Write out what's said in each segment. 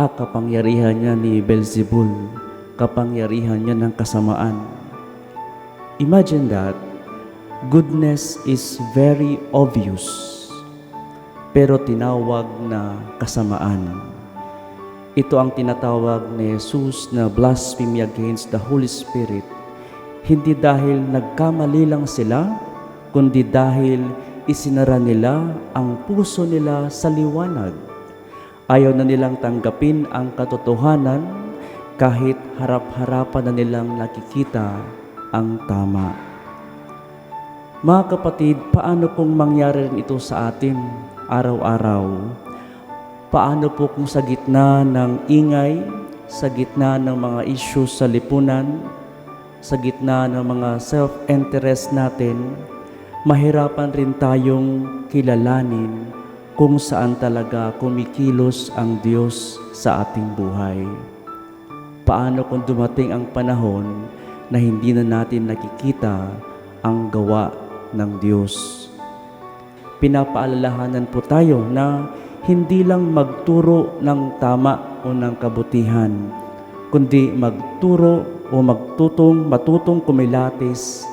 kapangyarihan niya ni Beelzebul, kapangyarihan niya ng kasamaan. Imagine that, goodness is very obvious, pero tinawag na kasamaan. Ito ang tinatawag ni Jesus na blasphemy against the Holy Spirit. Hindi dahil nagkamali lang sila, kundi dahil isinara nila ang puso nila sa liwanag. Ayaw na nilang tanggapin ang katotohanan kahit harap-harapan na nilang nakikita ang tama. Mga kapatid, paano kung mangyari rin ito sa atin araw-araw? Paano po kung sa gitna ng ingay, sa gitna ng mga issues sa lipunan, sa gitna ng mga self-interest natin, mahirapan rin tayong kilalanin kung saan talaga kumikilos ang Diyos sa ating buhay? Paano kung dumating ang panahon na hindi na natin nakikita ang gawa ng Diyos? Pinapaalalahanan po tayo na hindi lang magturo ng tama o ng kabutihan, kundi magturo o matutong kumilatis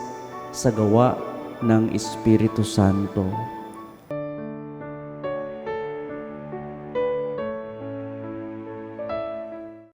sa gawa ng Espiritu Santo.